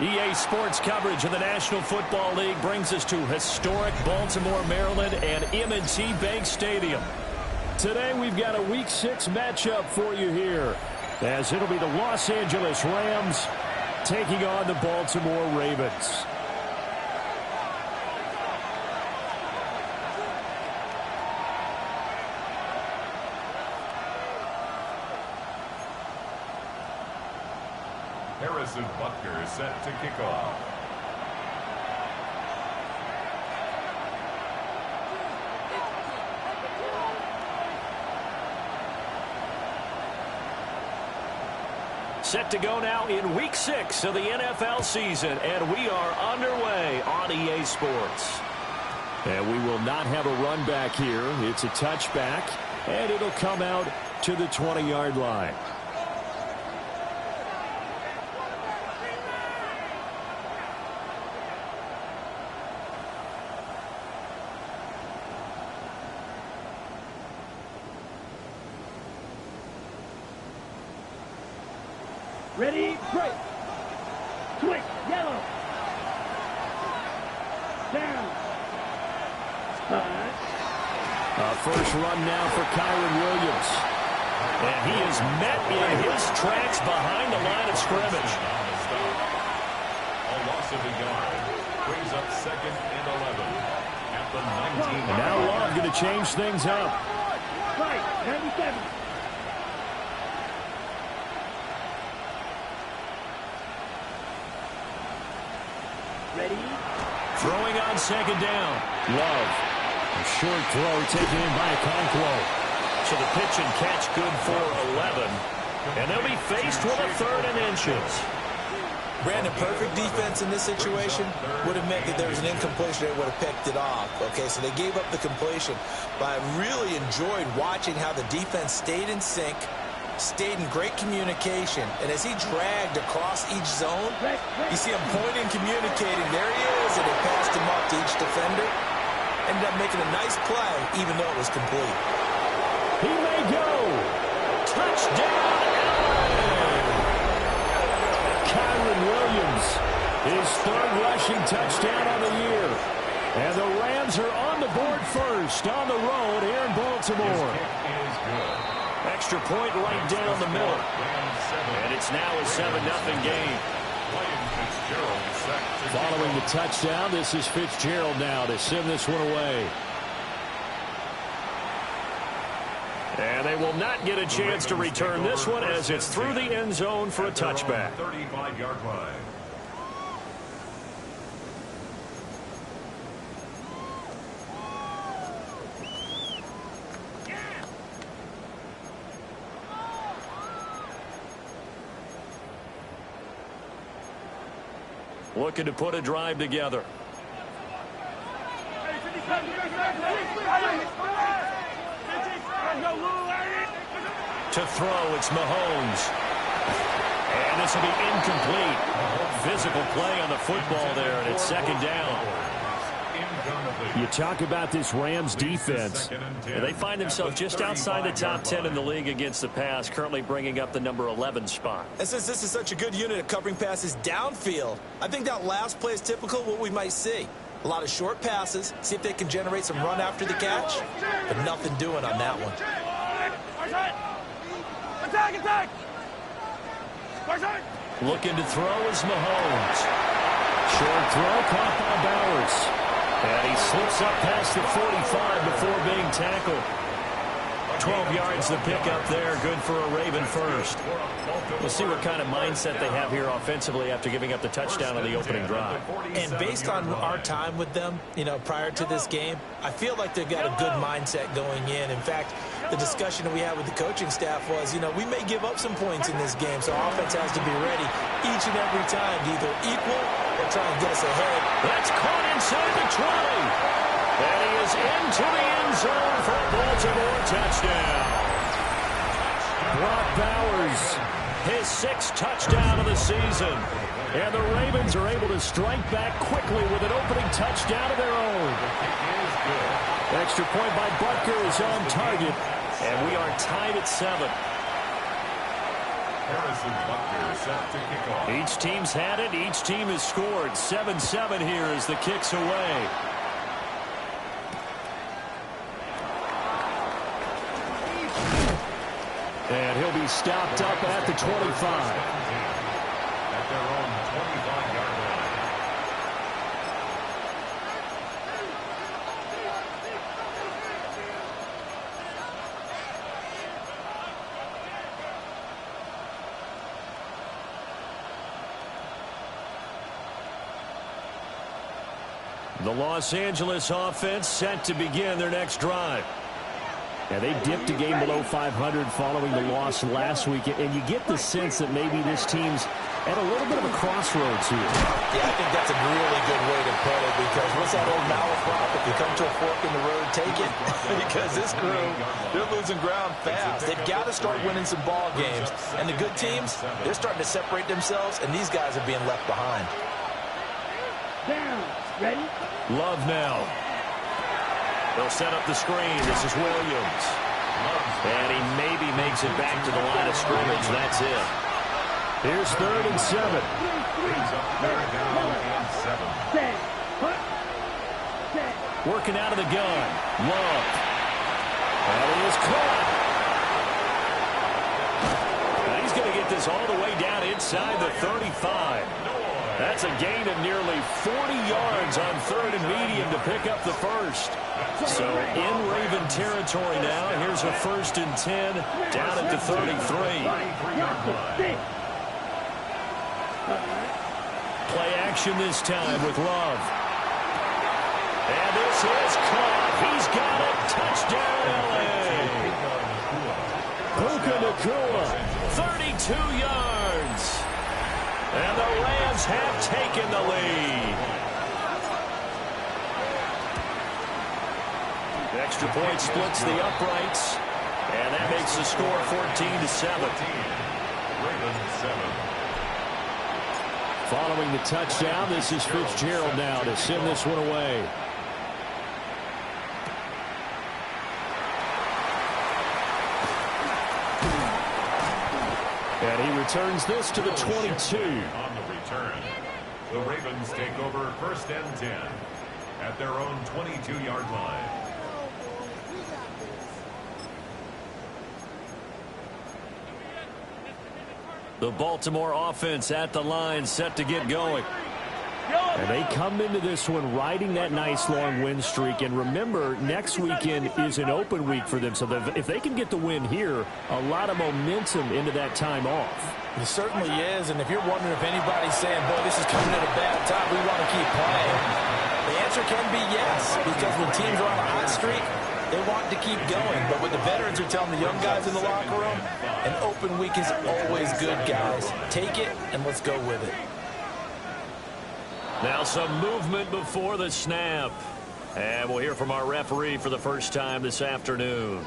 EA Sports coverage of the National Football League brings us to historic Baltimore, Maryland and M&T Bank Stadium. Today we've got a Week 6 matchup for you here, as it'll be the Los Angeles Rams taking on the Baltimore Ravens. Harrison Butker is set to kick off. Set to go now in Week 6 of the NFL season, and we are underway on EA Sports. And we will not have a run back here. It's a touchback, and it'll come out to the 20-yard line. Ready, break. Quick, yellow. Down. First run now for Kyron Williams. And he is met in his tracks behind the line of scrimmage. A loss of a yard. Brings up 2nd and 11 at the 19. And now Love going to change things up. Right, 97. Ready? Throwing on 2nd down. Love. A short throw taken in by Okonkwo. So the pitch and catch good for 11. And they'll be faced with a 3rd and inches. Brandon, perfect defense in this situation would have meant that there was an incompletion that would have picked it off. Okay, so they gave up the completion. But I really enjoyed watching how the defense stayed in sync, stayed in great communication, and as he dragged across each zone, you see him pointing, communicating. There he is, and they passed him up to each defender. Ended up making a nice play, even though it was complete. He may go. Touchdown, Allen! Kyron Williams, his 3rd rushing touchdown on the year. And the Rams are on the board first on the road here in Baltimore. Extra point right down the middle. And it's now a 7-0 game. Following the touchdown, this is Fitzgerald now to send this one away. And they will not get a chance to return this one as it's through the end zone for a touchback. 35-yard line. Looking to put a drive together. To throw, it's Mahomes. And this will be incomplete. Physical play on the football there, and it's 2nd down. You talk about this Rams defense. They find themselves just outside the top 10 in the league against the pass, currently bringing up the number 11 spot. And since this is such a good unit of covering passes downfield, I think that last play is typical of what we might see. A lot of short passes, see if they can generate some run after the catch, but nothing doing on that one. Attack! Looking to throw is Mahomes. Short throw caught by Bowers. And he slips up past the 45 before being tackled. 12 yards to pick up there. Good for a Raven first. We'll see what kind of mindset they have here offensively after giving up the touchdown on the opening drive. And based on our time with them, prior to this game, I feel like they've got a good mindset going in. In fact, the discussion that we had with the coaching staff was, we may give up some points in this game, so offense has to be ready each and every time to either equal or try and get us ahead. That's caught inside the 20. And he is into the end zone for a Baltimore touchdown. Brock Bowers, his 6th touchdown of the season. And the Ravens are able to strike back quickly with an opening touchdown of their own. Extra point by Butker is on target. And we are tied at 7. Each team's had it. Each team has scored. 7-7 here as the kick's away. And he'll be stopped up at the 25. At their own 25-yard line. The Los Angeles offense set to begin their next drive. Yeah, they dipped a game below 500 following the loss last week, and you get the sense that maybe this team's at a little bit of a crossroads here. Yeah, I think that's a really good way to put it, because what's that old malaprop? If you come to a fork in the road, take it. Because this crew, they're losing ground fast. They've got to start winning some ball games. And the good teams, they're starting to separate themselves, and these guys are being left behind. Down. Ready? Love now. They'll set up the screen. This is Williams. And he maybe makes it back to the line of scrimmage. That's it. Here's 3rd and 7. Brings up 3rd down and 7. Set. Hut. Set. Working out of the gun. Love. And he is caught. Now he's going to get this all the way down inside the 35. That's a gain of nearly 40 yards on 3rd and medium to pick up the first. So in Raven territory now. Here's a 1st and 10 down at the 33. Play action this time with Love. And this is caught. He's got it. Touchdown, LA. Puka Nacua, 32 yards. And the Rams have taken the lead. Extra point splits the uprights. And that makes the score 14-7. Ravens 7. Following the touchdown, this is Fitzgerald now to send this one away. And he returns this to the 22. On the return, the Ravens take over 1st and 10 at their own 22-yard line. The Baltimore offense at the line, set to get going. And they come into this one riding that nice long win streak. And remember, next weekend is an open week for them. So if they can get the win here, a lot of momentum into that time off. It certainly is. And if you're wondering if anybody's saying, boy, this is coming at a bad time, we want to keep playing, the answer can be yes. Because when teams are on a hot streak, they want to keep going. But what the veterans are telling the young guys in the locker room, an open week is always good, guys. Take it and let's go with it. Now some movement before the snap. And we'll hear from our referee for the first time this afternoon.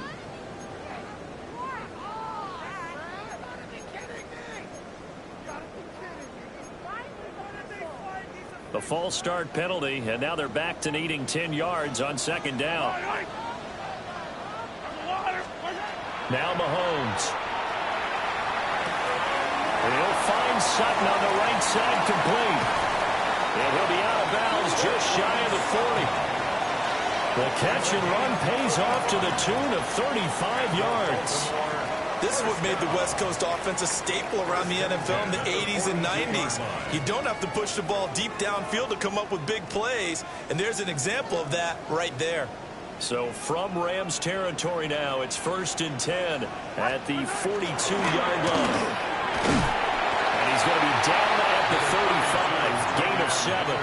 The false start penalty, and now they're back to needing 10 yards on 2nd down. Now Mahomes. And he'll find Sutton on the right side, complete. And he'll be out of bounds just shy of the 40. The catch and run pays off to the tune of 35 yards. This is what made the West Coast offense a staple around the NFL in the 80s and 90s. You don't have to push the ball deep downfield to come up with big plays, and there's an example of that right there. So from Rams territory now, it's 1st and 10 at the 42-yard line. And he's going to be down at the 35, gain of 7.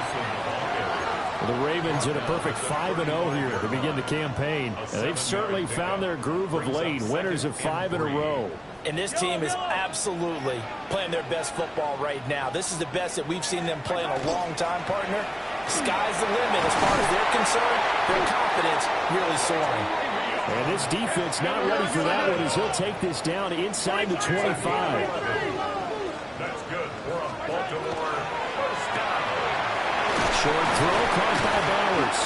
The Ravens in a perfect 5-0 here to begin the campaign. And they've certainly found their groove of late, winners of 5 in a row. And this team is absolutely playing their best football right now. This is the best that we've seen them play in a long time, partner. Sky's the limit as far as they're concerned. Their confidence really soaring. And this defense not ready for that one as he'll take this down inside the 25. That's good for a Baltimore first down. Short throw caused by Bowers.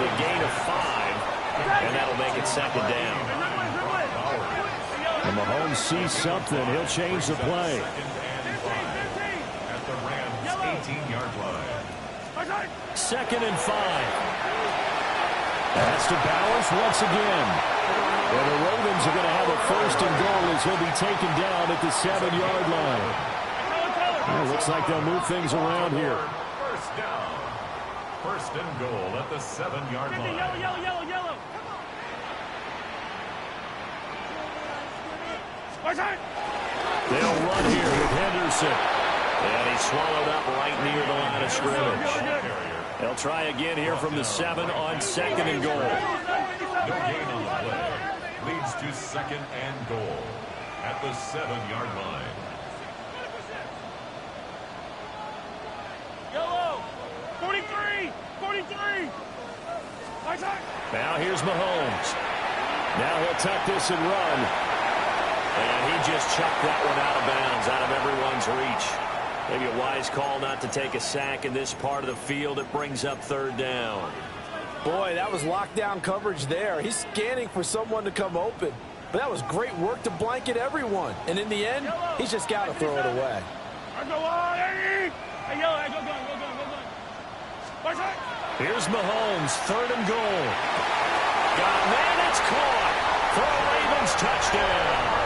The gain of 5, and that'll make it 2nd down. And Mahomes sees something. He'll change the play. At the Rams' 18-yard line. 2nd and 5. That's to Bowers once again. And the Ravens are going to have a 1st and goal as he'll be taken down at the 7-yard line. Well, looks like they'll move things around here. First down. 1st and goal at the 7-yard line. Yellow. They'll run here with Henderson. And he's swallowed up right near the line of scrimmage. They'll try again here from the 7 on 2nd and goal. No gain on the play. Leads to 2nd and goal at the 7-yard line. Yellow. 43. Now here's Mahomes. Now he'll tuck this and run. And he just chucked that one out of bounds, out of everyone's reach. Maybe a wise call not to take a sack in this part of the field. It brings up 3rd down. Boy, that was lockdown coverage there. He's scanning for someone to come open. But that was great work to blanket everyone. And in the end, he's just got to throw it away. Here's Mahomes, 3rd and goal. Got a man, it's caught for a Ravens touchdown.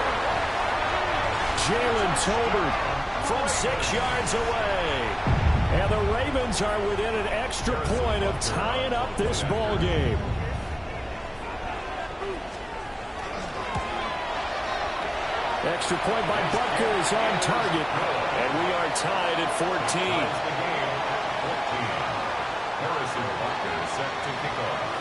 Jalen Tolbert from 6 yards away. And the Ravens are within an extra point of tying up this ball game. Extra point by Butker is on target. And we are tied at 14. Harrison Butker set to kick off.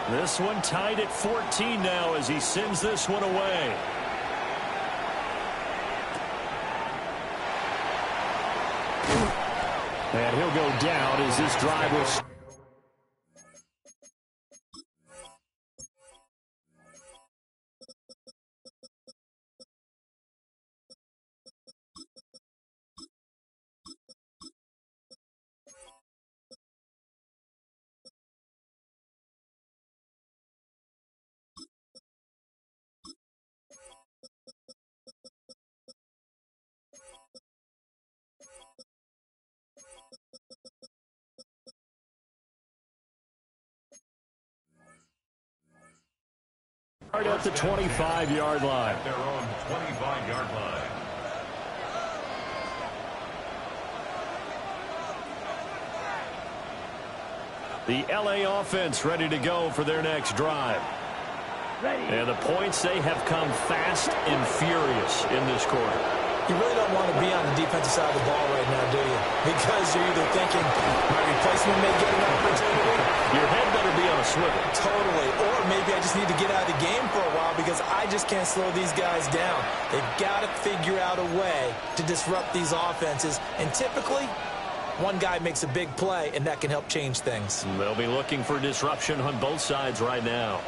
This one tied at 14 now as he sends this one away. And he'll go down as this drive will... at the 25-yard line. At their own 25-yard line. The LA offense ready to go for their next drive. And the points, they have come fast and furious in this quarter. You really don't want to be on the defensive side of the ball right now, do you? Because you're either thinking, my replacement may get an opportunity. Your head better be on a swivel. Totally. Or maybe I just need to get out of the game for a while because I just can't slow these guys down. They've got to figure out a way to disrupt these offenses. And typically, one guy makes a big play, and that can help change things. They'll be looking for disruption on both sides right now.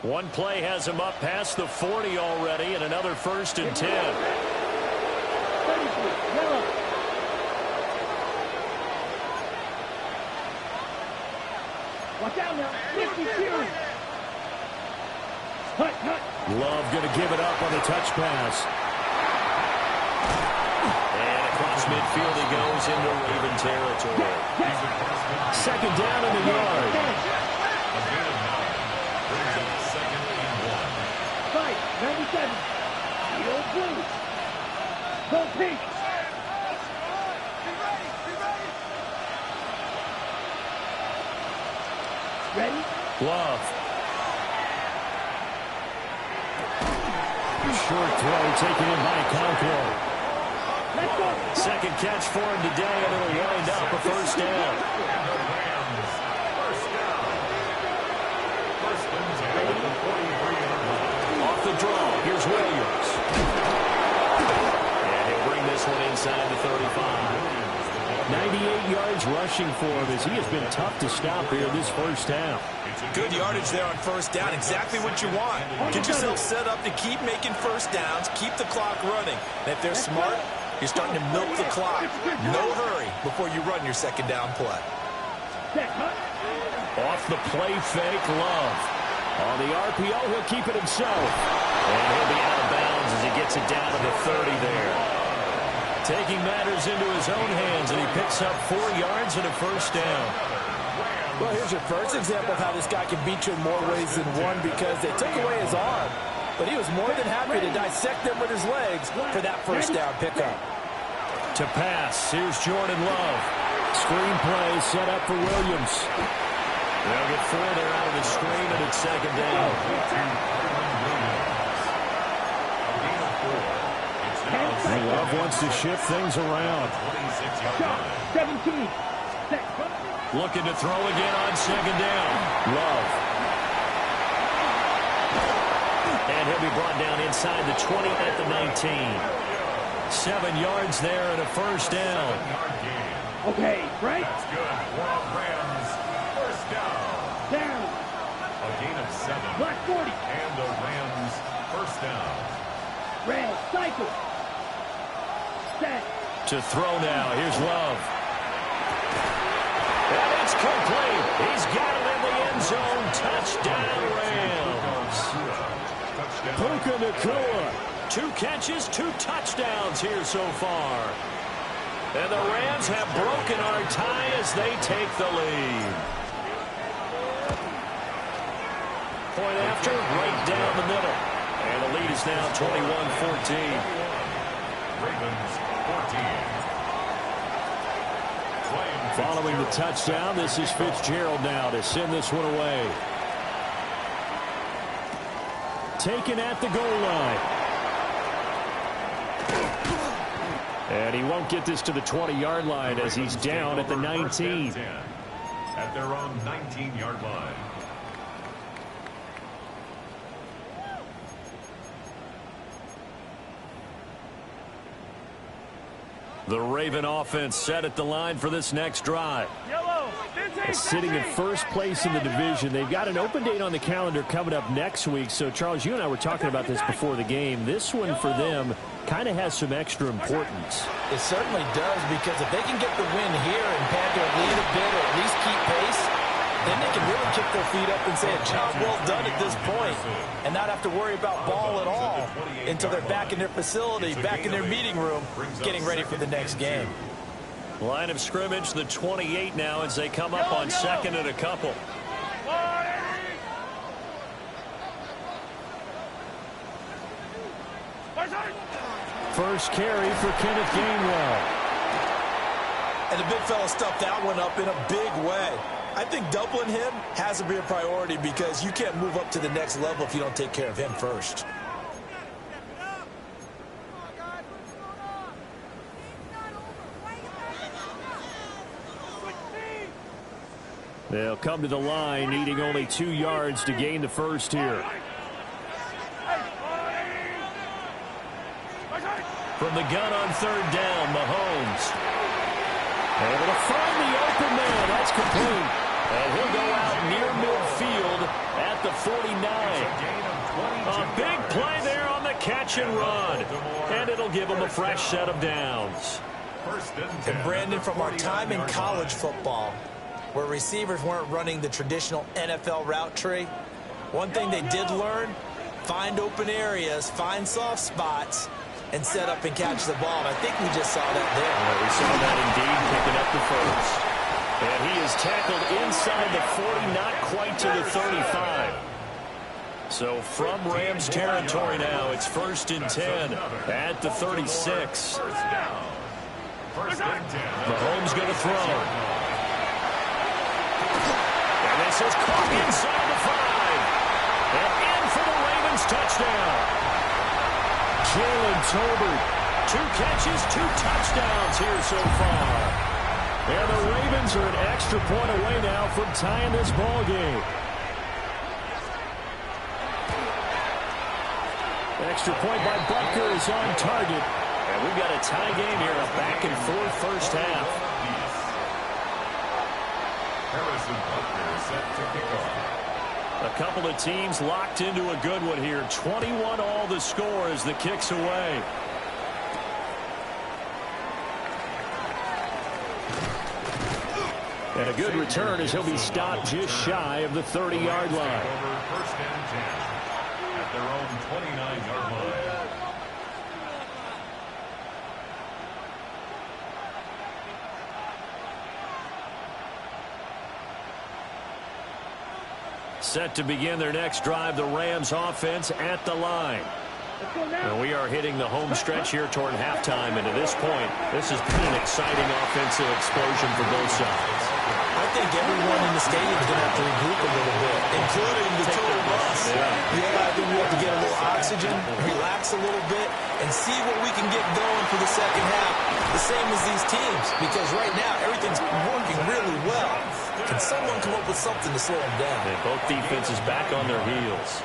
One play has him up past the 40 already, and another 1st and 10. Watch out now. 52. Love going to give it up on the touch pass. And across midfield he goes into Raven territory. 2nd down in the yard. Fight, 97. Yellow blue. Go pink. Ready? Love. Short throw taken in by Conklin. Let's go. 2nd catch for him today, and it'll wind up a 1st down. Off the draw, here's Williams. And he'll bring this one inside the 35. 98 yards rushing for him as he has been tough to stop here this 1st half. Good yardage there on 1st down. Exactly what you want. Get yourself set up to keep making 1st downs, keep the clock running. And if they're smart, You're starting to milk the clock. No hurry before you run your second down play. Off the play fake, Love. On the RPO, he'll keep it himself. And he'll be out of bounds as he gets it down to the 30 there. Taking matters into his own hands, and he picks up 4 yards and a first down. Well, here's your first example of how this guy can beat you in more ways than one, because they took away his arm, but he was more than happy to dissect them with his legs for that first down pickup. To pass, here's Jordan Love. Screen play set up for Williams. They'll get 4 there out of the screen, and it's second down. Love wants to shift things around. 17. Looking to throw again on second down. Love. And he'll be brought down inside the 20 at the 19. 7 yards there and a first down. Okay, right? That's good. We're on Rams. First down. Down. A gain of 7. Black 40. And the Rams first down. Red, cycle. Set. To throw now. Here's Love. And it's complete. He's got it in the end zone. Touchdown, Rams. Puka Nacua. 2 catches, 2 touchdowns here so far. And the Rams have broken our tie as they take the lead. Point after, right down the middle. And the lead is now 21-14. Ravens 14. Following the touchdown, this is Fitzgerald now to send this one away. Taken at the goal line. And he won't get this to the 20-yard line as he's down at the 19. At their own 19-yard line. The Raven offense set at the line for this next drive. Sitting in first place in the division. They've got an open date on the calendar coming up next week. So, Charles, you and I were talking about this before the game. This one for them kind of has some extra importance. It certainly does, because if they can get the win here and pad their lead a bit or at least keep pace, then they can really kick their feet up and say a job well done at this point and not have to worry about ball at all until they're back in their facility, back in their meeting room, getting ready for the next game. Line of scrimmage, the 28 now as they come up on second and a couple. First carry for Kenneth Gainwell. And the big fella stuffed that one up in a big way. I think doubling him has to be a priority, because you can't move up to the next level if you don't take care of him first. They'll come to the line, needing only 2 yards to gain the first here. From the gun on third down, Mahomes. Able to find the open man. That's complete. And he'll go out near midfield at the 49. A big play there on the catch and run. And it'll give him a fresh set of downs. And Brandon, from our time in college football, where receivers weren't running the traditional NFL route tree, one thing they did learn: find open areas, find soft spots, and set up and catch the ball. And I think we just saw that there. Yeah, we saw that indeed, picking up the first. And he is tackled inside the 40, not quite to the 35. So from Rams territory now, it's 1st and 10 at the 36. Mahomes going to throw. And this is caught inside the 5. And in for the Ravens touchdown. Jalen Tolbert, 2 catches, 2 touchdowns here so far. And the Ravens are an extra point away now from tying this ball game. Extra point by Butker is on target. And we've got a tie game here, a back-and-forth first half. Harrison Butker set to kick off. A couple of teams locked into a good one here. 21 all the score as the kick's away. And a good return as he'll be stopped just shy of the 30-yard line. First and 10 at their own 29-yard line. Set to begin their next drive, the Rams offense at the line. And we are hitting the home stretch here toward halftime, and to this point, this has been an exciting offensive explosion for both sides. I think everyone in the stadium is going to have to regroup a little bit, including the two of us. Yeah, I think we have to get a little oxygen, relax a little bit, and see what we can get going for the second half. The same as these teams, because right now everything's working really well. Can someone come up with something to slow them down? And both defenses back on their heels.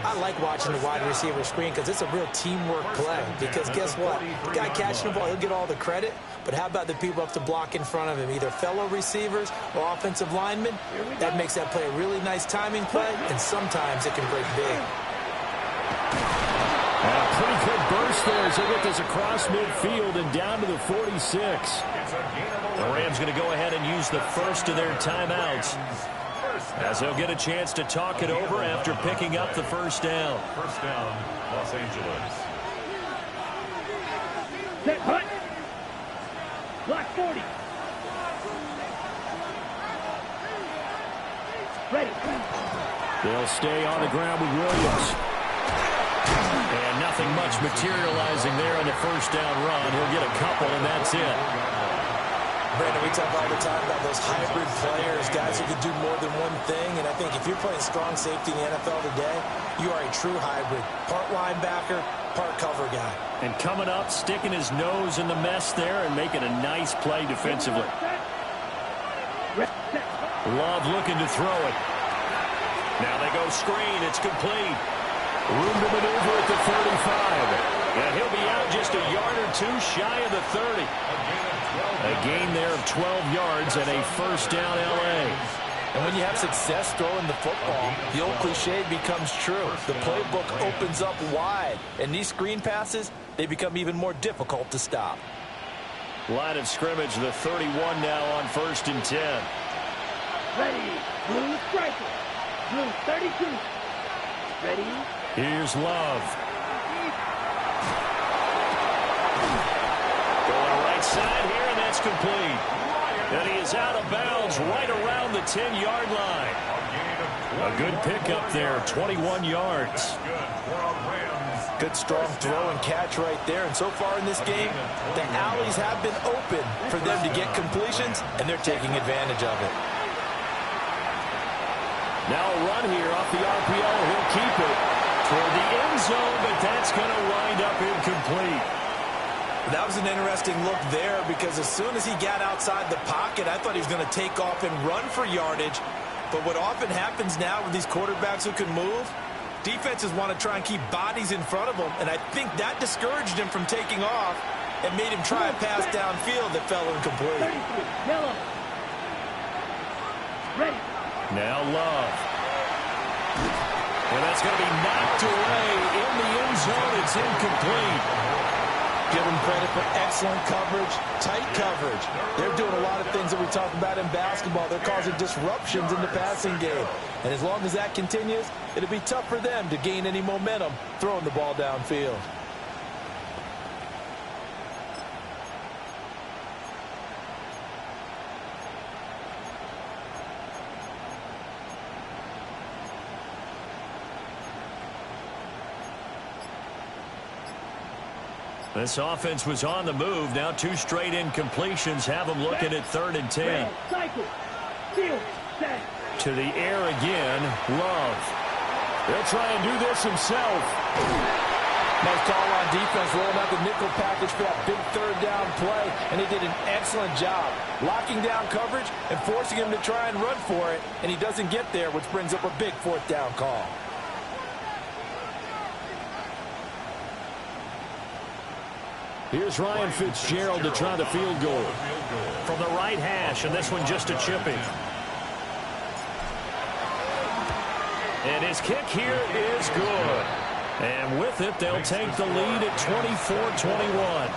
I like watching the wide receiver screen because it's a real teamwork play. Because guess what? The guy catching the ball, he'll get all the credit. But how about the people up to block in front of him, either fellow receivers or offensive linemen? That makes that play a really nice timing play, and sometimes it can break big. A pretty good burst there as they get this across midfield and down to the 46. The Rams going to go ahead and use the first of their timeouts, as they'll get a chance to talk it over after picking up the first down. First down, Los Angeles. Set, hut. Block 40. Ready. They'll stay on the ground with Williams. And nothing much materializing there on the first down run. He'll get a couple, and that's it. Brandon, we talk all the time about those hybrid players, guys who can do more than one thing. And I think if you're playing strong safety in the NFL today, you are a true hybrid. Part linebacker, part cover guy. And coming up, sticking his nose in the mess there and making a nice play defensively. Love looking to throw it. Now they go screen. It's complete. Room to maneuver at the 35. And he'll be out just a yard or two shy of the 30. A gain there of 12 yards and a first down L.A. And when you have success throwing the football, the old cliche becomes true. The playbook opens up wide. And these screen passes, they become even more difficult to stop. Line of scrimmage, the 31 now on 1st and 10. Ready. Blue striker. Blue 32. Ready. Here's Love. Going right side here, and that's complete. And he is out of bounds right around the 10-yard line. A good pickup there, 21 yards. Good strong throw and catch right there. And so far in this game, the alleys have been open for them to get completions, and they're taking advantage of it. Now a run here off the RPO. He'll keep it toward the end zone, but that's going to wind up incomplete. That was an interesting look there because as soon as he got outside the pocket, I thought he was going to take off and run for yardage. But what often happens now with these quarterbacks who can move, defenses want to try and keep bodies in front of them, and I think that discouraged him from taking off and made him try a pass downfield that fell incomplete. 33. Yellow. Ready. Now Love. And that's going to be knocked away in the end zone. It's incomplete. Give them credit for excellent coverage, tight coverage. They're doing a lot of things that we talk about in basketball. They're causing disruptions in the passing game. And as long as that continues, it'll be tough for them to gain any momentum throwing the ball downfield. This offense was on the move. Now 2 straight incompletions have them looking at 3rd and 10. Cycle. Field. Set. To the air again. Love. They'll try and do this himself. Nice call on defense, rolling out the nickel package for that big 3rd down play, and they did an excellent job locking down coverage and forcing him to try and run for it, and he doesn't get there, which brings up a big 4th down call. Here's Ryan Fitzgerald to try the field goal from the right hash, and this one just a chipping. And his kick here is good. And with it, they'll take the lead at 24-21.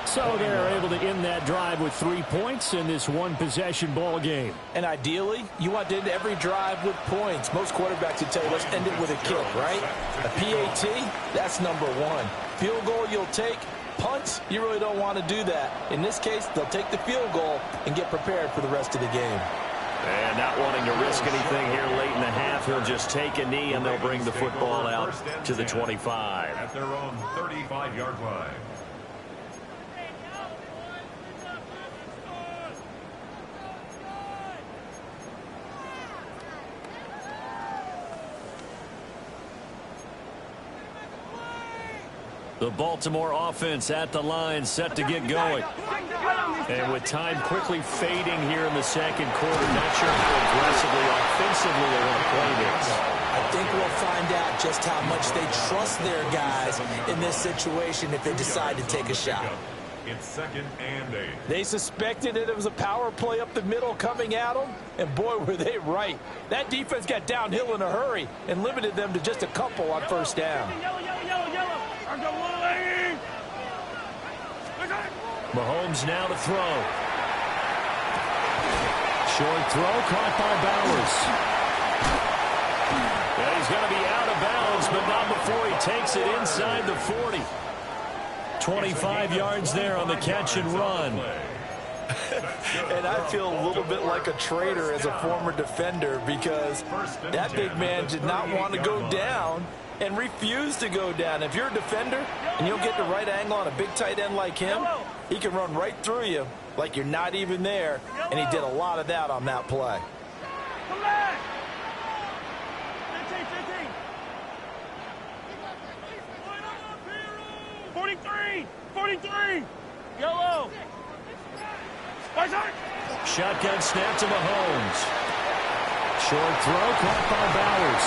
So they're able to end that drive with 3 points in this one-possession ball game. And ideally, you want to end every drive with points. Most quarterbacks would tell you, let's end it with a kick, right? A PAT, that's number one. Field goal you'll take. Punts, you really don't want to do that. In this case, they'll take the field goal and get prepared for the rest of the game. And not wanting to risk anything here late in the half, he'll just take a knee and they'll bring the football out to the 25. At their own 35-yard line. The Baltimore offense at the line, set to get going. And with time quickly fading here in the second quarter, not sure how aggressively, offensively they want to play this. I think we'll find out just how much they trust their guys in this situation if they decide to take a shot. It's 2nd and 8. They suspected that it was a power play up the middle coming at them, and boy, were they right. That defense got downhill in a hurry and limited them to just a couple on first down. Mahomes now to throw. Short throw caught by Bowers. And he's going to be out of bounds, but not before he takes it inside the 40. 25 yards there on the catch and run. And I feel a little bit like a traitor as a former defender because that big man did not want to go down and refused to go down. If you're a defender and you'll get the right angle on a big tight end like him, he can run right through you like you're not even there, and he did a lot of that on that play. 43! Yellow! Shotgun snap to Mahomes. Short throw caught by Bowers.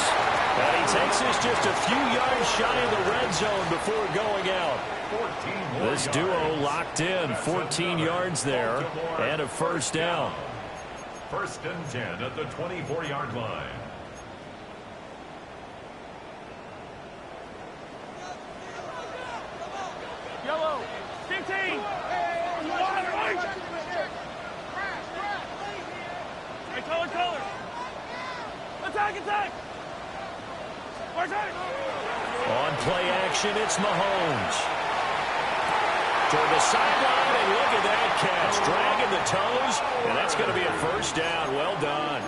And he takes this just a few yards shy of the red zone before going out. This duo locked in, 14 yards there, and a first down. 1st and 10 at the 24-yard line. Yellow! 15! Hey, color! Attack! On play action, it's Mahomes. Toward the sideline, and look at that catch. Dragging the toes, and that's going to be a first down. Well done.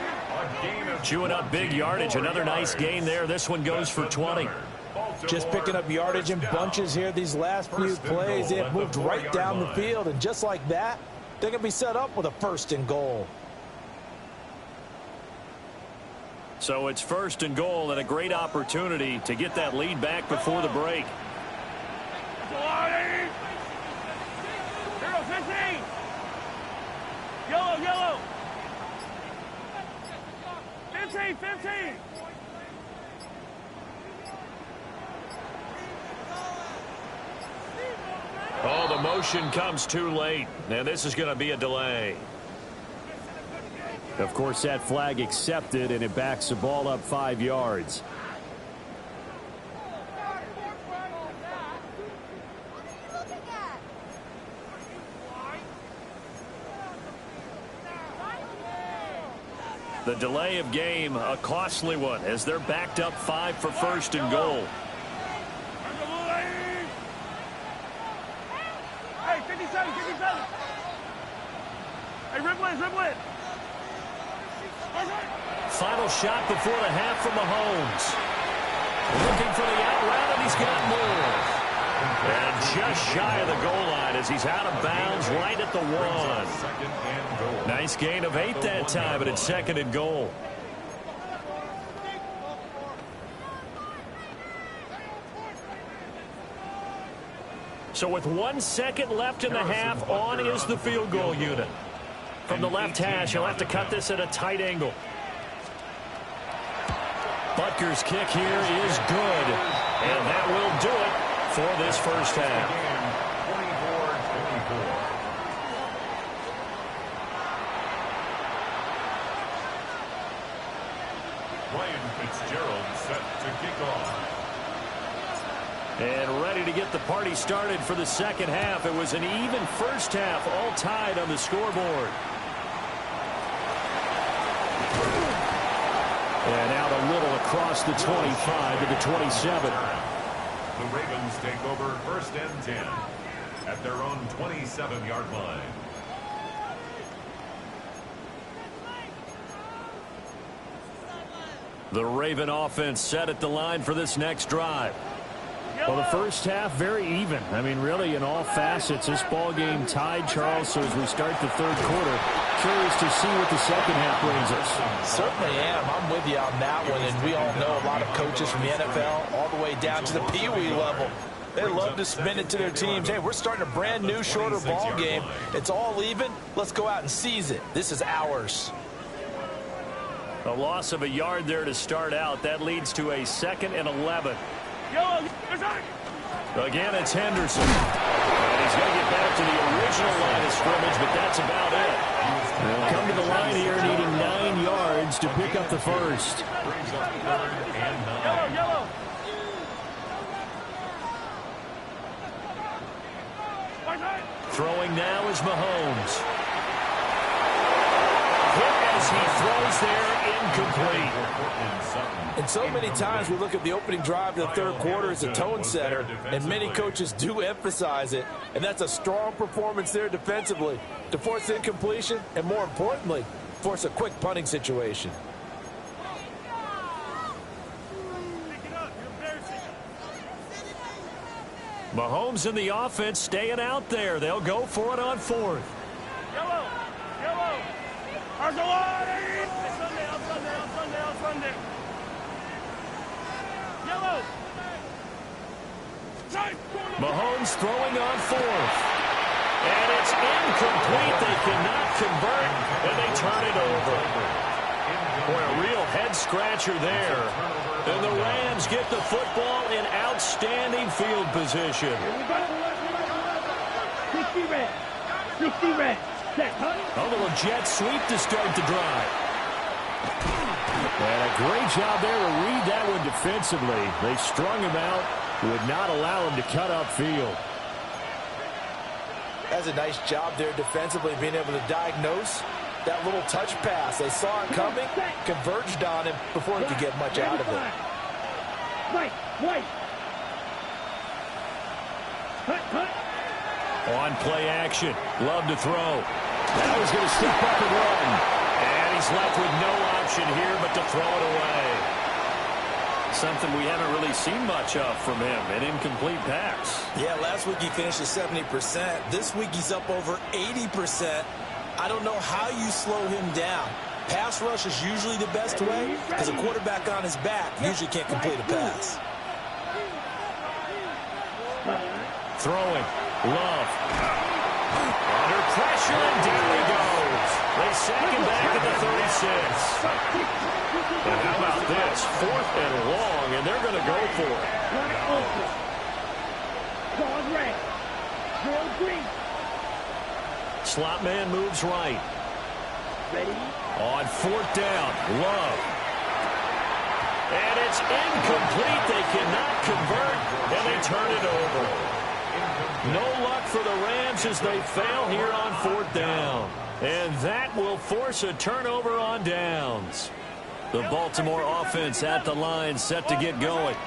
Chewing up big yardage. Another nice gain there. This one goes for 20. Just picking up yardage in bunches here these last few plays. They have moved right down the field, and just like that, they're going to be set up with a 1st and goal. So it's 1st and goal and a great opportunity to get that lead back before the break. 15! Yellow! 15! Oh, the motion comes too late. Now this is going to be a delay. Of course, that flag accepted, and it backs the ball up 5 yards. The delay of game, a costly one, as they're backed up 5 for 1st and goal. Hey, 57! Hey, ribble it! Final shot before the half from Mahomes. Looking for the out route, and he's got more. And just shy of the goal line as he's out of bounds right at the 1. Nice gain of 8 that time, but it's 2nd and goal. So with 1 second left in the half, on is the field goal unit. From the left hash, he'll have to cut this at a tight angle. Butker's kick here is good, and that will do it for this first half. 24-24. Ryan Fitzgerald set to kick off. And ready to get the party started for the second half. It was an even first half, all tied on the scoreboard. And out a little across the 25 to the 27. The Ravens take over first and 10 at their own 27-yard line. The Raven offense set at the line for this next drive. Well, the first half, very even. I mean, really, in all facets, this ball game tied, Charles. So as we start the third quarter, curious to see what the second half brings us. Certainly am. I'm with you on that one. And we all know a lot of coaches from the NFL all the way down to the Pee Wee level. They love to spin it to their teams. Hey, we're starting a brand new, shorter ball game. It's all even. Let's go out and seize it. This is ours. A loss of a yard there to start out. That leads to a 2nd and 11. Again, it's Henderson. And he's going to get back to the original line of scrimmage, but that's about it. They'll come to the line here needing 9 yards to pick up the first. Brings up 3rd and 9. Yellow. Throwing now is Mahomes. Hit as he throws there, incomplete. And so many times we look at the opening drive of the third quarter as a tone setter, and many coaches do emphasize it, and that's a strong performance there defensively to force incompletion and, more importantly, force a quick punting situation. Mahomes and the offense staying out there. They'll go for it on 4th. Yellow. Sunday. Yellow. Mahomes throwing on 4th. And it's incomplete. They cannot convert, and they turn it over. Boy, a real head-scratcher there. And the Rams get the football in outstanding field position. 60 red. A little jet sweep to start the drive. And a great job there to read that one defensively. They strung him out, would not allow him to cut upfield. That's a nice job there defensively, being able to diagnose that little touch pass. They saw it coming, converged on him before he could get much out of it. On play action. Love to throw. Now he's going to step up and run. And he's left with no option here but to throw it away. Something we haven't really seen much of from him. An incomplete pass. Yeah, last week he finished at 70%. This week he's up over 80%. I don't know how you slow him down. Pass rush is usually the best way because a quarterback on his back usually can't complete a pass. Throwing. Love. Under pressure, and down he goes. They sack him back at the 36. And how about this? 4th and long, and they're going to go for it. Slot man moves right. On 4th down, Love. And it's incomplete. They cannot convert, and they turn it over. No luck for the Rams as they fail here on 4th down. And that will force a turnover on downs. The Baltimore offense at the line, set to get going.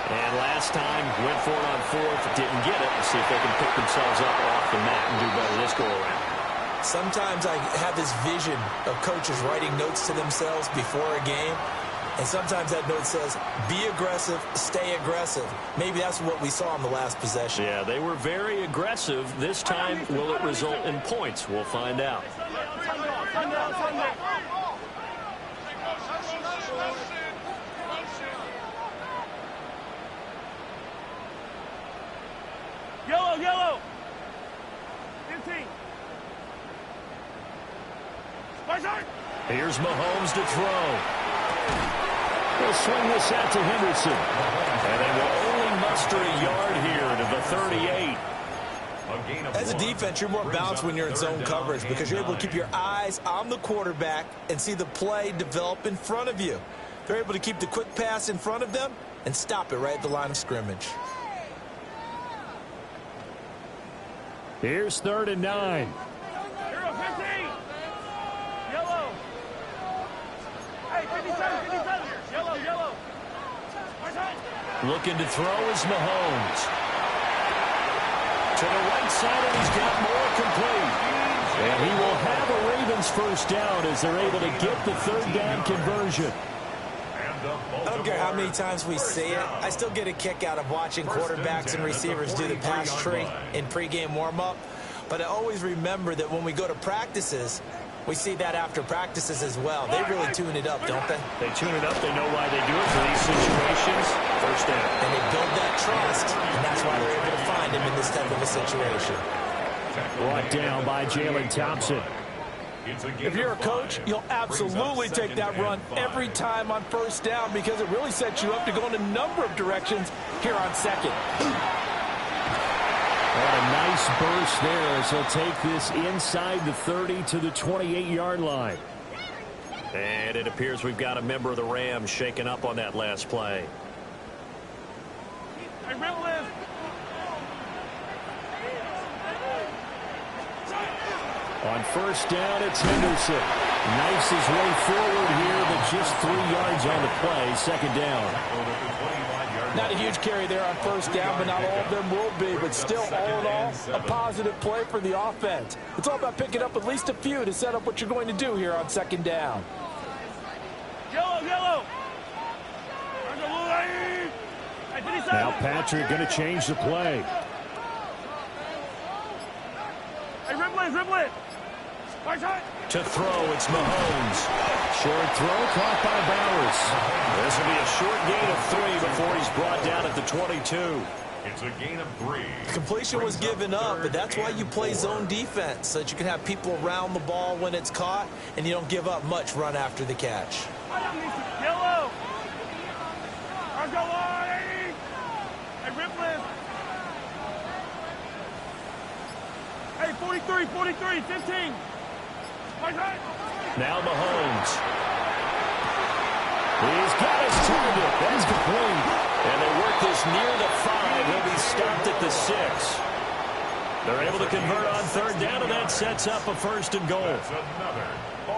And last time, went for it on 4th, didn't get it. Let's see if they can pick themselves up off the mat and do better this go-around. Sometimes I have this vision of coaches writing notes to themselves before a game. And sometimes that note says, be aggressive, stay aggressive. Maybe that's what we saw in the last possession. Yeah, they were very aggressive. This time, will it result in points? We'll find out. Yellow. 15. Here's Mahomes to throw. He'll swing this out to Henderson. And they will only muster a yard here to the 38. As a defense, you're more balanced when you're in zone coverage because you're able to keep your eyes on the quarterback and see the play develop in front of you. They're able to keep the quick pass in front of them and stop it right at the line of scrimmage. Here's 3rd and 9. Hero 15. Yellow. Hey, 57. Yellow. Looking to throw is Mahomes. To the right side, and he's got more complete. And he will have a Ravens first down as they're able to get the 3rd down conversion. I don't care how many times we say it, I still get a kick out of watching quarterbacks and receivers do the pass tree in pregame warm-up. But I always remember that when we go to practices, we see that after practices as well. They really tune it up, don't they? They tune it up. They know why they do it for these situations. First down. And they build that trust, and that's why they're able to find him in this type of a situation. Brought down by Jalen Thompson. If you're a coach, you'll absolutely take that run every time on 1st down because it really sets you up to go in a number of directions here on 2nd. What a nice burst there as he'll take this inside the 30 to the 28-yard line. And it appears we've got a member of the Rams shaken up on that last play. Hey, Ripley. On 1st down, it's Henderson. Knifes his way forward here, but just 3 yards on the play. 2nd down. Not a huge carry there on 1st down, but not all of them will be. But still, all in all, a positive play for the offense. It's all about picking up at least a few to set up what you're going to do here on 2nd down. Yellow. Now Patrick going to change the play. Hey, Ripley. To throw, it's Mahomes. Short throw caught by Bowers. This will be a short gain of 3 before he's brought down at the 22. It's a gain of 3. Completion was given up, but that's why you play zone defense, so that you can have people around the ball when it's caught, and you don't give up much run after the catch. Yellow. Hey, Ripley. Hey, 43, 15. Now Mahomes. He's got his target. That's complete. And they work this near the 5. He'll be stopped at the 6. They're able to convert on 3rd down, and that sets up a 1st and goal.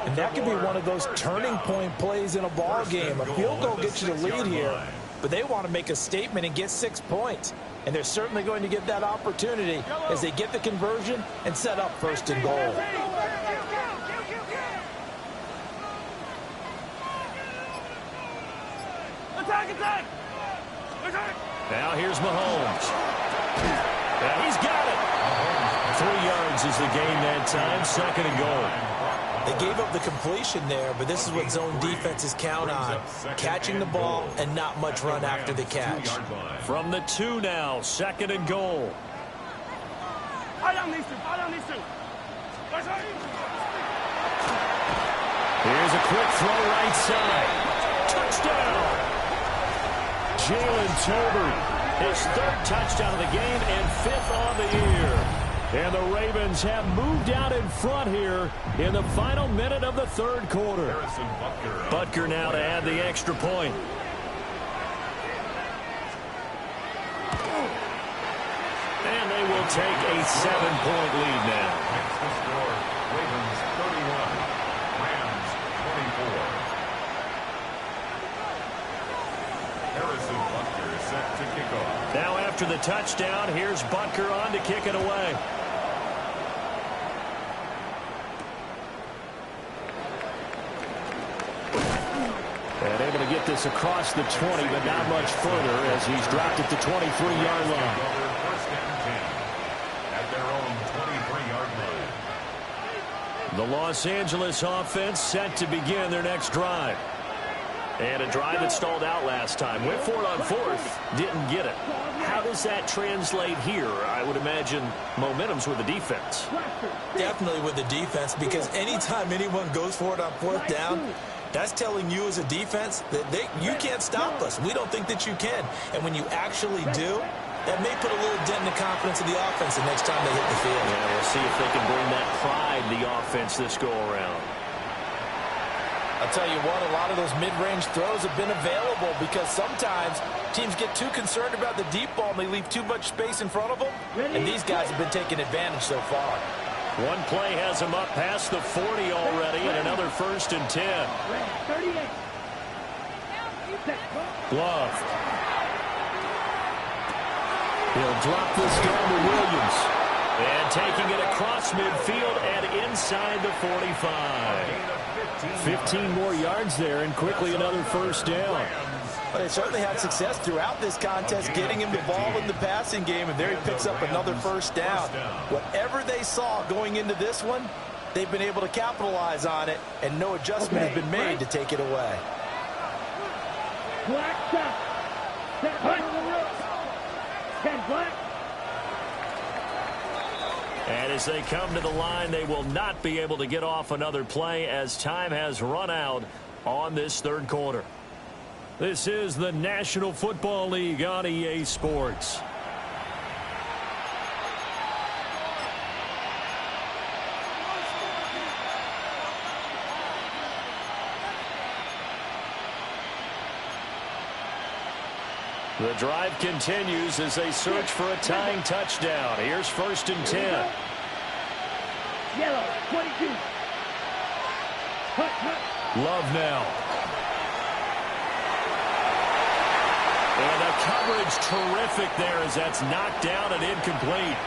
And that could be one of those turning point plays in a ball game. A field goal gets you the lead here, but they want to make a statement and get 6 points. And they're certainly going to get that opportunity as they get the conversion and set up 1st and goal. Attack. Now here's Mahomes. Yeah, he's got it. 3 yards is the gain that time. 2nd and goal. They gave up the completion there, but this is what zone defenses count on. Catching the ball and not much run after the catch. From the 2 now. 2nd and goal. Here's a quick throw right side. Touchdown. Jalen Tolbert, His 3rd touchdown of the game and 5th on the year. and the Ravens have moved out in front here in the final minute of the 3rd quarter. Butker now to add the extra point. And they will take a 7-point lead now. Next to score, Ravens 31, Rams 24. Harrison Butker is set to kick off. Now after the touchdown, here's Butker on to kick it away. And able to get this across the 20, but not much further as he's dropped at the 23-yard line. First and 10 at their own 23-yard line. The Los Angeles offense set to begin their next drive. And a drive that stalled out last time. Went for it on 4th, didn't get it. How does that translate here? I would imagine momentum's with the defense. Definitely with the defense, because anytime anyone goes for it on 4th down, that's telling you as a defense that you can't stop us. We don't think that you can. And when you actually do, that may put a little dent in the confidence of the offense the next time they hit the field. Yeah, we'll see if they can bring that pride to the offense this go around. I'll tell you what, a lot of those mid-range throws have been available because sometimes teams get too concerned about the deep ball and they leave too much space in front of them, and these guys have been taking advantage so far. One play has him up past the 40 already, and another 1st and 10. Glove. He'll drop this down to Williams. And taking it across midfield and inside the 45. 15 more yards there, and quickly another 1st down. Well, they certainly had success throughout this contest getting him the ball in the passing game, and there he picks up another 1st down. Whatever they saw going into this one, they've been able to capitalize on it, and no adjustment has been made to take it away. Black stop. Black. And as they come to the line, they will not be able to get off another play as time has run out on this 3rd quarter. This is the National Football League on EA Sports. The drive continues as they search for a tying touchdown. Here's 1st and 10. Yellow, 22. Love now. And the coverage terrific there as that's knocked down and incomplete.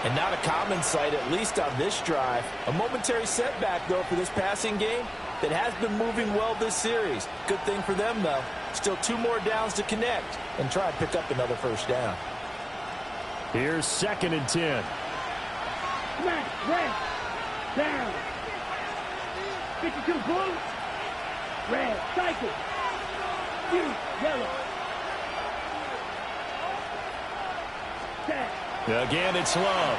And not a common sight, at least on this drive. A momentary setback, though, for this passing game that has been moving well this series. Good thing for them, though. Still 2 more downs to connect and try and pick up another 1st down. Here's 2nd and 10. Smash, red, down. 52 blue, red, cycle, blue, yellow. Set. Again, it's Love.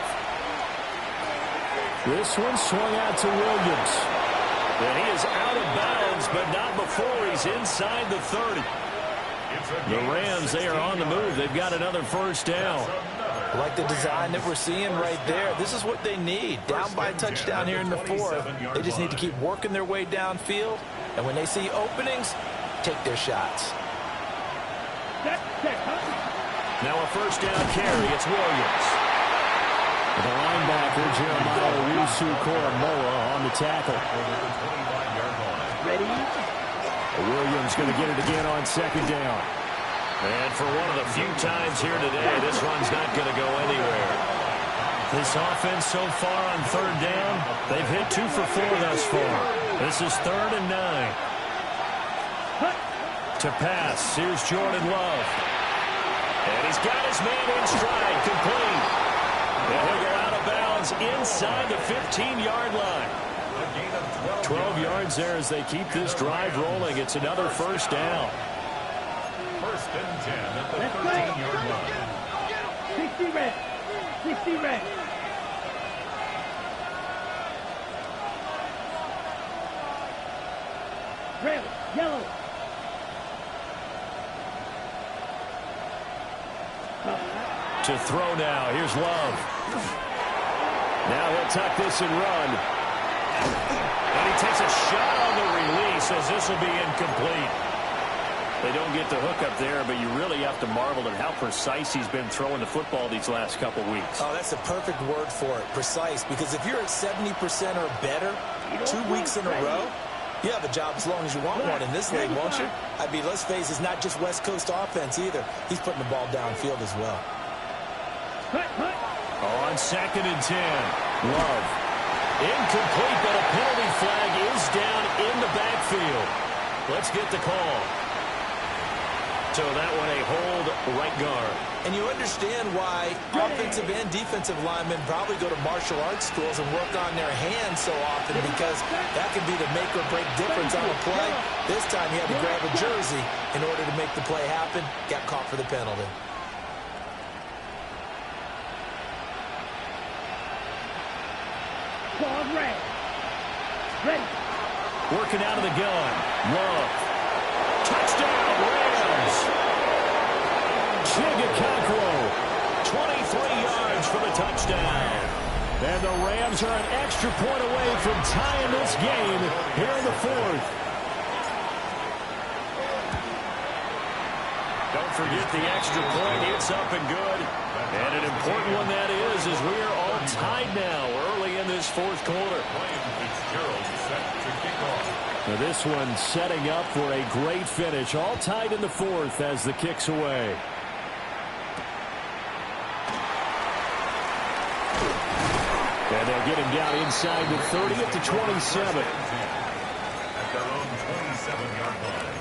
This one swung out to Williams. And he is out of bounds, but not before he's inside the 30. The Rams, they are on the move. They've got another 1st down. I like the design that we're seeing right there. This is what they need. Down by a touchdown here in the 4th. They just need to keep working their way downfield. And when they see openings, take their shots. Now a 1st down carry. It's Williams. The linebacker, Jeremiah Owusu-Koramoah, on the tackle. Ready? Williams going to get it again on 2nd down. And for one of the few times here today, this one's not going to go anywhere. This offense so far on 3rd down, they've hit 2 for 4 thus far. This is 3rd and 9. To pass, here's Jordan Love. And he's got his man in stride, complete. And he'll go out of bounds inside the 15-yard line. 12 yards there as they keep this drive rolling. It's another 1st down. 1st and 10 at the 13-yard line. 60 red. 60 red. Red, yellow. To throw now. Here's Love. Now he'll tuck this and run. And he takes a shot on the release as this will be incomplete. They don't get the hook up there, but you really have to marvel at how precise he's been throwing the football these last couple weeks. Oh, that's the perfect word for it, precise, because if you're at 70% or better 2 weeks in a row, you have a job as long as you want one in this league, won't you? I mean, let's face it, it's not just West Coast offense either. He's putting the ball downfield as well. On 2nd and 10, Love. Incomplete, but a penalty flag is down in the backfield. Let's get the call. So that one a hold right guard. And you understand why offensive and defensive linemen probably go to martial arts schools and work on their hands so often, because that can be the make or break difference on a play. This time he had to grab a jersey in order to make the play happen. Got caught for the penalty. Ball red. Ready. Working out of the gun. Love. Touchdown, Rams. Chigakakwo. 23 yards for the touchdown. And the Rams are an extra point away from tying this game here in the fourth. Don't forget the extra point. It's up and good. And an important one that is, as we are all tied now early in this fourth quarter. Now this one setting up for a great finish. All tied in the fourth as the kick's away. And they'll get him down inside the 30 at the 27. At their own 27-yard line.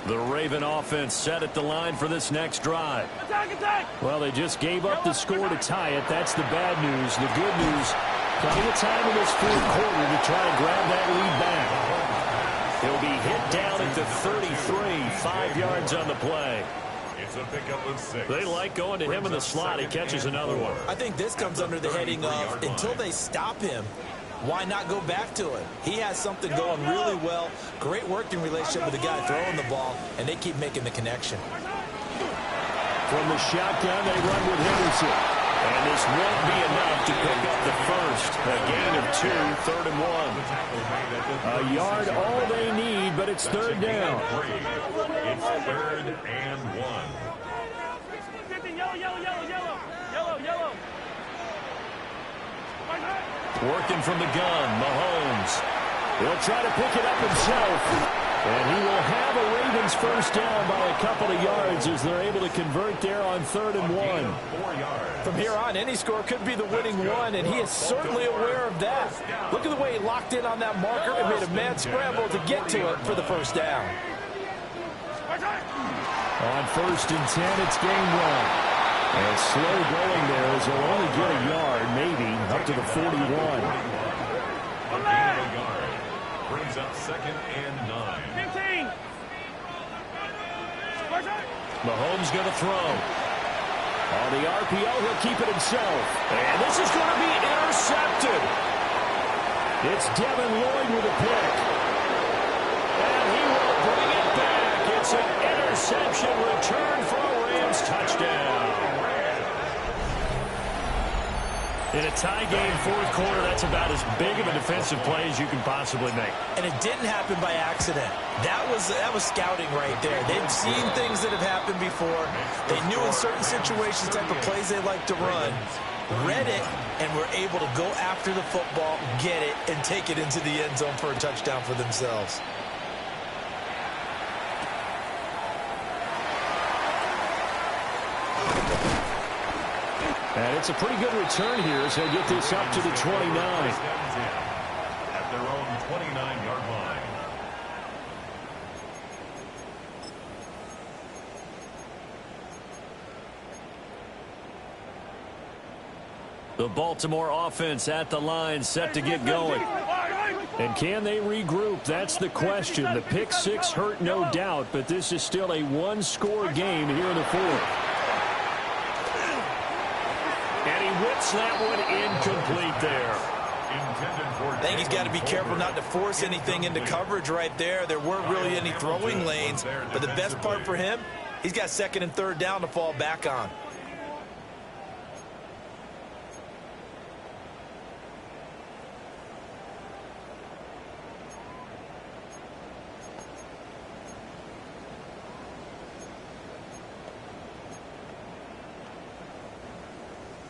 The Raven offense set at the line for this next drive. Attack, attack! Well, they just gave up the score to tie it. That's the bad news. The good news, plenty of time in this fourth quarter to try to grab that lead back. He'll be hit down at the 33, 5 yards on the play. It's a pickup of 6. They like going to him in the slot. He catches another one. I think this comes under the heading of, until they stop him, why not go back to it? He has something going really well. Great working relationship with the guy throwing the ball, and they keep making the connection. From the shotgun, they run with Henderson. And this won't be enough to pick up the first. A gain of 2, 3rd and 1. A yard all they need, but it's 3rd down. It's 3rd and 1. Yellow. Working from the gun, Mahomes. He'll try to pick it up himself. And he will have a Ravens first down by a couple of yards as they're able to convert there on 3rd and 1. From here on, any score could be the winning one, and he is certainly aware of that. Look at the way he locked in on that marker and made a mad scramble to get to it for the first down. On 1st and 10, it's game 1. And slow going there as he'll only get a yard, maybe, up to the 41. A gain of a yard. Brings up 2nd and 9. 15. Mahomes going to throw. On the RPO, he'll keep it himself. And this is going to be intercepted. It's Devin Lloyd with a pick. And he will bring it back. It's an interception return for a Rams touchdown. In a tie game, fourth quarter, that's about as big of a defensive play as you can possibly make. And it didn't happen by accident. That was scouting right there. They've seen things that have happened before. They knew in certain situations type of plays they like to run, read it, and were able to go after the football, get it, and take it into the end zone for a touchdown for themselves. And it's a pretty good return here as he'll get this up to the 29. At their own 29-yard line. The Baltimore offense at the line, set to get going. And can they regroup? That's the question. The pick six hurt, no doubt, but this is still a one-score game here in the fourth. And he whips that one incomplete there. I think he's got to be careful not to force anything into coverage right there. There weren't really any throwing lanes, but the best part for him, he's got 2nd and 3rd down to fall back on.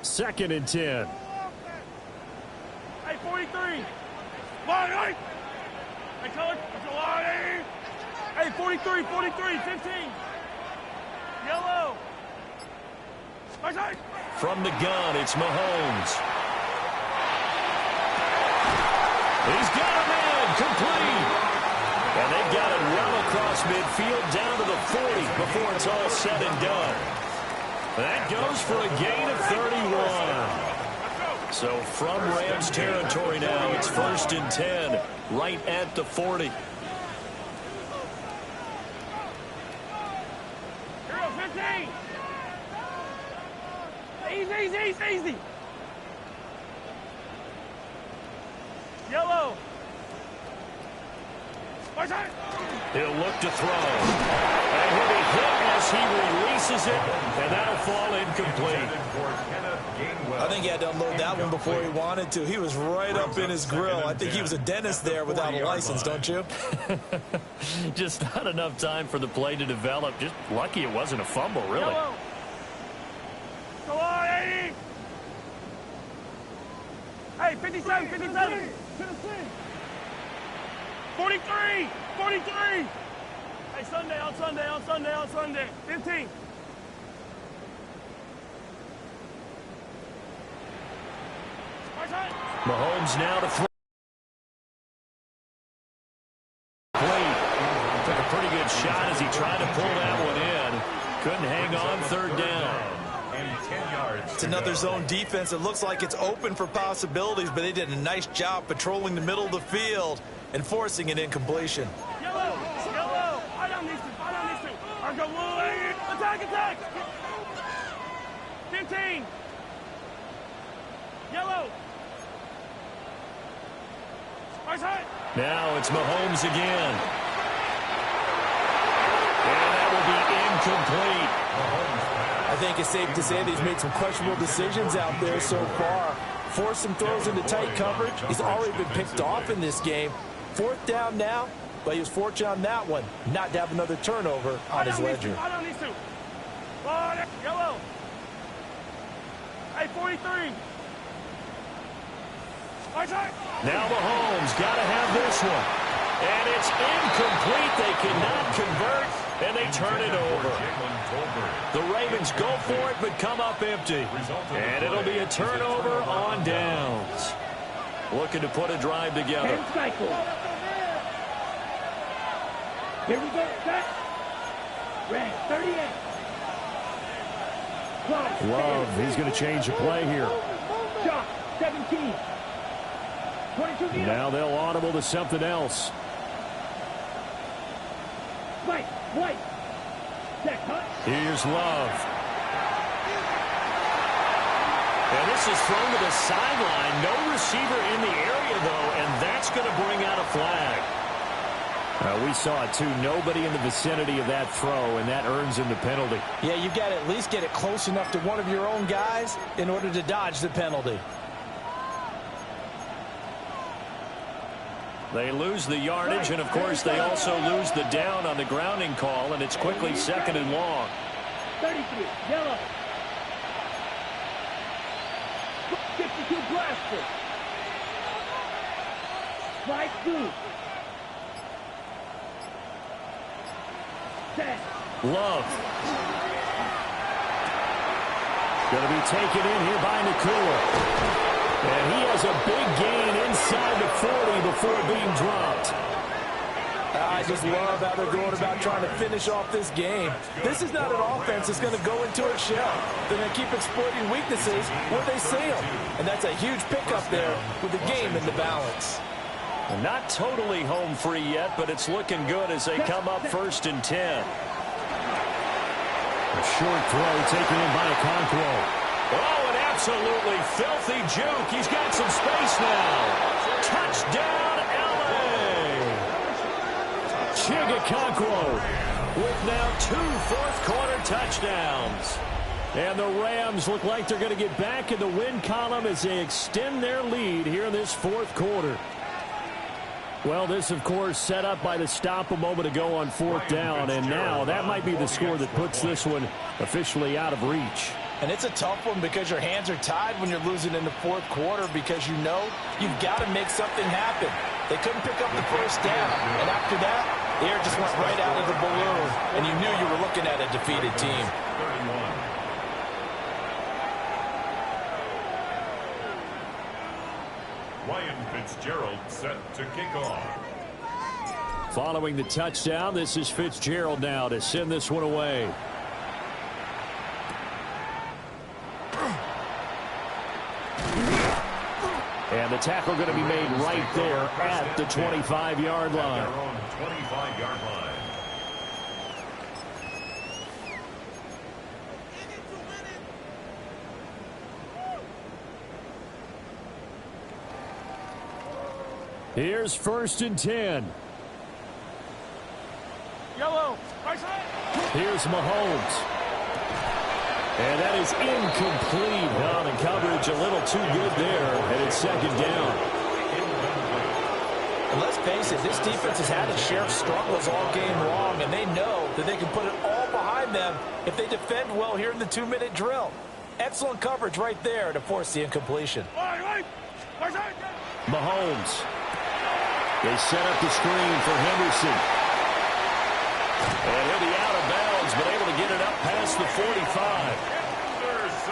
Second and 10. Hey, 43. Hey, color. Hey, 43, 15. Yellow. From the gun, it's Mahomes. He's got him in, complete. And they've got it well across midfield down to the 40 before it's all said and done. That goes for a gain of 31. So from Rams territory now, it's 1st and 10, right at the 40. Here goes 15. Easy. Yellow. He'll look to throw. And he'll be hit as he releases it, and that'll fall incomplete. I think he had to unload that one before he wanted to. He was right up in his grill. I think he was a dentist there without a license, don't you? Just not enough time for the play to develop. Just lucky it wasn't a fumble, really. Yellow. Go on, 80. Hey, 57, 57. 43, 43. Hey, Sunday, on Sunday, on Sunday, on Sunday. 15. Mahomes now to throw. Took a pretty good shot as he tried to pull that one in. Couldn't hang on, third down. And 10 yards. It's another zone defense. It looks like it's open for possibilities, but they did a nice job patrolling the middle of the field and forcing an incompletion. Yellow, yellow. I don't need to, I don't need to. I go, attack, attack. 15. Yellow. Now it's Mahomes again. And that will be incomplete. I think it's safe to say that he's made some questionable decisions out there so far. Forced some throws into tight coverage. He's already been picked off in this game. Fourth down now, but he was fortunate on that one not to have another turnover on his ledger. I don't need to. Yellow. Hey, 43. Now Mahomes got to have this one. And it's incomplete. They cannot convert, and they turn it over. The Ravens go for it, but come up empty. And it'll be a turnover on downs. Looking to put a drive together. Here we go. Set. Red 38. Love, he's going to change the play here. Shot 17. 22 now they'll audible to something else. White. Here's Love. And this is thrown to the sideline. No receiver in the area, though, and that's going to bring out a flag. We saw it, too. Nobody in the vicinity of that throw, and that earns him the penalty. Yeah, you've got to at least get it close enough to one of your own guys in order to dodge the penalty. They lose the yardage, and, of course, they also lose the down on the grounding call, and it's quickly second and long. 33, yellow. 52, Blaster. Right, blue. Love. Going to be taken in here by Nakua. And he has a big gain inside the 40 before being dropped. I just love how they're going about trying to finish off this game. This is not an offense that's going to go into a shell. They're going to keep exploiting weaknesses where they see them. And that's a huge pickup there with the game in the balance. Not totally home free yet, but it's looking good as they come up 1st and 10. A short throw taken in by Okonkwo. Oh, an absolutely filthy juke. He's got some space now. Touchdown, L.A. Chig Okonkwo with now 2 fourth-quarter touchdowns. And the Rams look like they're going to get back in the win column as they extend their lead here in this 4th quarter. Well, this, of course, set up by the stop a moment ago on 4th down, and now that might be the score that puts this one officially out of reach. And it's a tough one because your hands are tied when you're losing in the 4th quarter because you know you've got to make something happen. They couldn't pick up the first down, and after that, the air just went right out of the balloon, and you knew you were looking at a defeated team. 31. Ryan Fitzgerald set to kick off. Following the touchdown, this is Fitzgerald now to send this one away. And the tackle going to be made right there at the 25-yard line. Their own 25-yard line. Here's 1st and 10. Yellow. Right side. Here's Mahomes. And that is incomplete. Now the coverage a little too good there, and it's second down. And let's face it, this defense has had its share of struggles all game long, and they know that they can put it all behind them if they defend well here in the 2-minute drill. Excellent coverage right there to force the incompletion. Mahomes. They set up the screen for Henderson. And he'll be out of bounds, but able to get it up past the 45.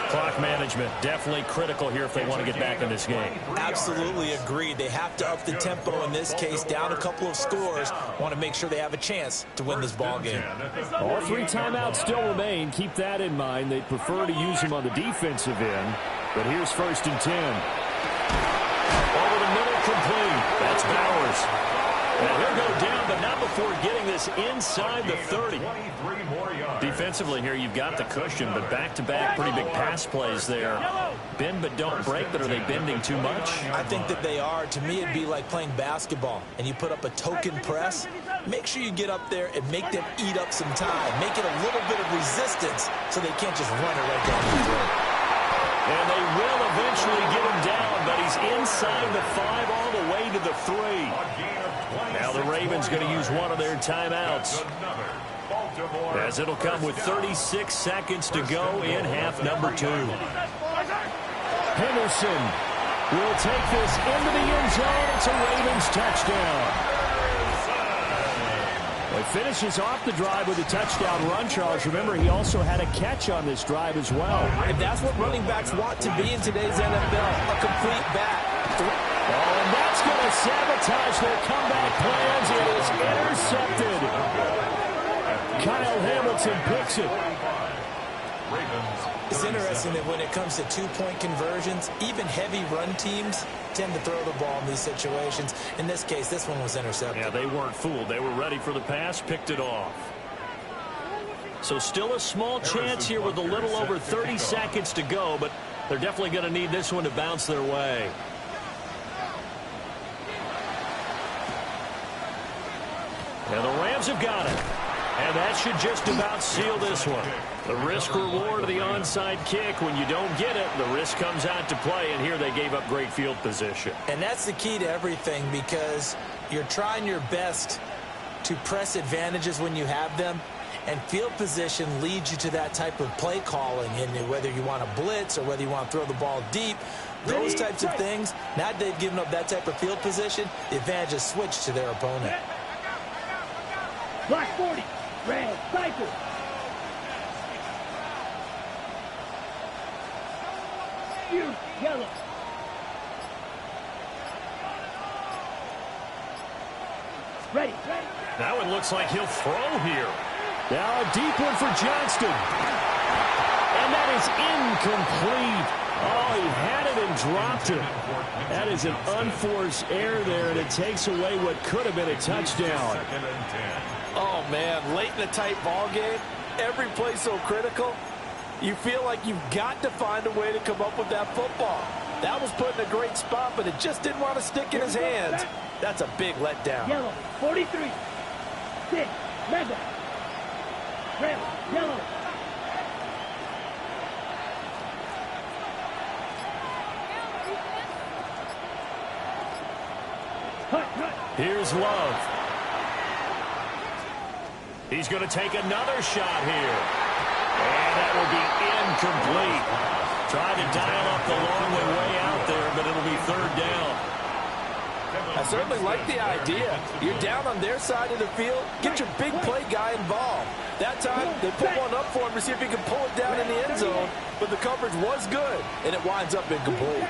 Clock management, definitely critical here if they want to get back in this game. Absolutely agreed. They have to up the tempo in this case, down a couple of scores. Want to make sure they have a chance to win this ball game. All 3 timeouts still remain. Keep that in mind. They'd prefer to use them on the defensive end. But here's 1st and 10. Over the middle, complete. That's Bowers. And he'll go down, but not before getting this inside the 30. Defensively here, you've got the cushion, but back-to-back pretty big pass plays there. Bend but don't break, but are they bending too much? I think that they are. To me, it'd be like playing basketball, and you put up a token press. Make sure you get up there and make them eat up some time. Make it a little bit of resistance so they can't just run it right down the throat. And they will eventually get him down, but he's inside the 5 all the way to the 3. Now the Ravens going to use one of their timeouts, as it'll come with 36 seconds to go in half number 2. Henderson will take this into the end zone. It's a Ravens touchdown. He finishes off the drive with a touchdown run, Charles. Remember, he also had a catch on this drive as well. And that's what running backs want to be in today's NFL, a complete back. And that's going to sabotage their comeback plans. It is intercepted. Kyle Hamilton picks it. It's interesting that when it comes to 2-point conversions, even heavy run teams tend to throw the ball in these situations. In this case, this one was intercepted. Yeah, they weren't fooled. They were ready for the pass, picked it off. So still a small chance here with a little over 30 seconds to go, but they're definitely going to need this one to bounce their way. And the Rams have got it. And that should just about seal this one. The risk-reward of the onside kick. When you don't get it, the risk comes out to play, and here they gave up great field position. And that's the key to everything, because you're trying your best to press advantages when you have them, and field position leads you to that type of play calling. And whether you want to blitz or whether you want to throw the ball deep, those types of things, now that they've given up that type of field position, the advantage is switched to their opponent. Black 40, red, cycle. You, yellow. Ready. Now it looks like he'll throw here. Now a deep one for Johnston. And that is incomplete. Oh, he had it and dropped it. That is an unforced error there, and it takes away what could have been a touchdown. Oh, man, late in a tight ball game, every play so critical, you feel like you've got to find a way to come up with that football. That was put in a great spot, but it just didn't want to stick in his hands. That's a big letdown. Yellow, 43. 6, red, red, yellow. Here's Love. He's going to take another shot here. And that will be incomplete. Tried to dial up the long way out there, but it'll be third down. I certainly like the idea. You're down on their side of the field. Get your big play guy involved. That time, they put one up for him to see if he can pull it down in the end zone. But the coverage was good, and it winds up incomplete.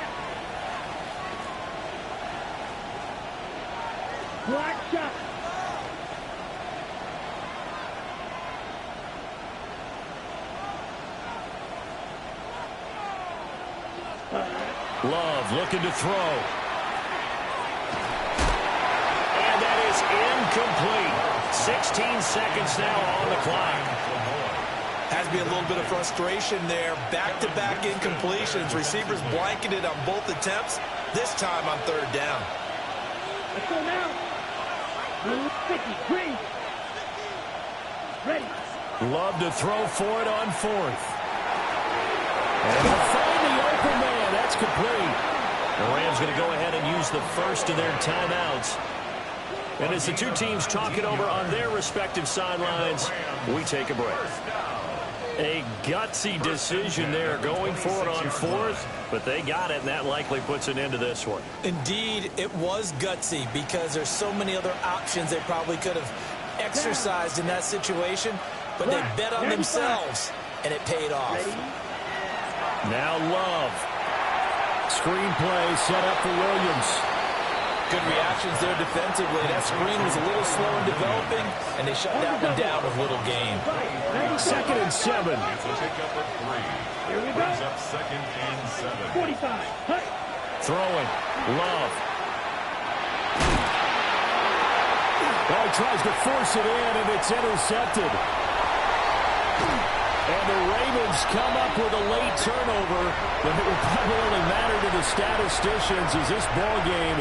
Black shot. Love looking to throw. And that is incomplete. 16 seconds now on the clock. Has to be a little bit of frustration there. Back-to-back incompletions. Receivers blanketed on both attempts, this time on third down. Let's go now. Blue, 50, green. Ready. Love to throw for it on fourth. And they'll find the open man. That's complete. The Rams going to go ahead and use the first of their timeouts. And as the two teams talk it over on their respective sidelines, we take a break. A gutsy decision there, going for it on fourth, but they got it, and that likely puts an end to this one. Indeed, it was gutsy because there's so many other options they probably could have exercised in that situation, but they bet on themselves, and it paid off. Now Love. Screenplay set up for Williams. Good reactions there defensively. That screen was a little slow in developing, and they shut that one down with little gain. 2nd and 7. Here we go. Up 2nd and 7. 45. Throwing. Love. Well, he tries to force it in, and it's intercepted. And the Ravens come up with a late turnover, but it will probably only matter to the statisticians as this ball game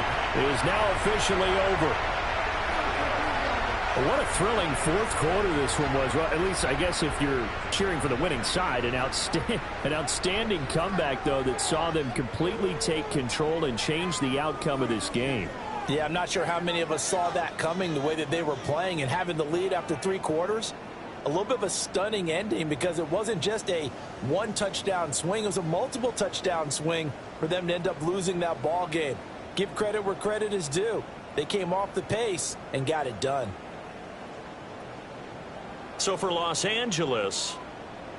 is now officially over. What a thrilling fourth quarter this one was. Well, at least I guess if you're cheering for the winning side, an outstanding comeback, though, that saw them completely take control and change the outcome of this game. Yeah, I'm not sure how many of us saw that coming, the way that they were playing and having the lead after 3 quarters. A little bit of a stunning ending because it wasn't just a one-touchdown swing. It was a multiple touchdown swing for them to end up losing that ball game. Give credit where credit is due. They came off the pace and got it done. So for Los Angeles,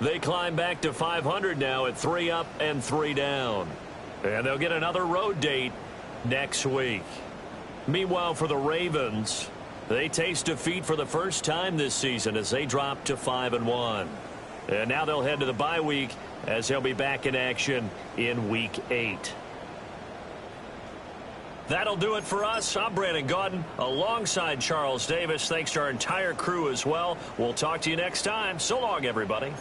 they climb back to 500 now at 3 up and 3 down. And they'll get another road date next week. Meanwhile, for the Ravens, they taste defeat for the first time this season as they drop to 5-1. And now they'll head to the bye week as they'll be back in action in Week 8. That'll do it for us. I'm Brandon Gaudin alongside Charles Davis. Thanks to our entire crew as well. We'll talk to you next time. So long, everybody.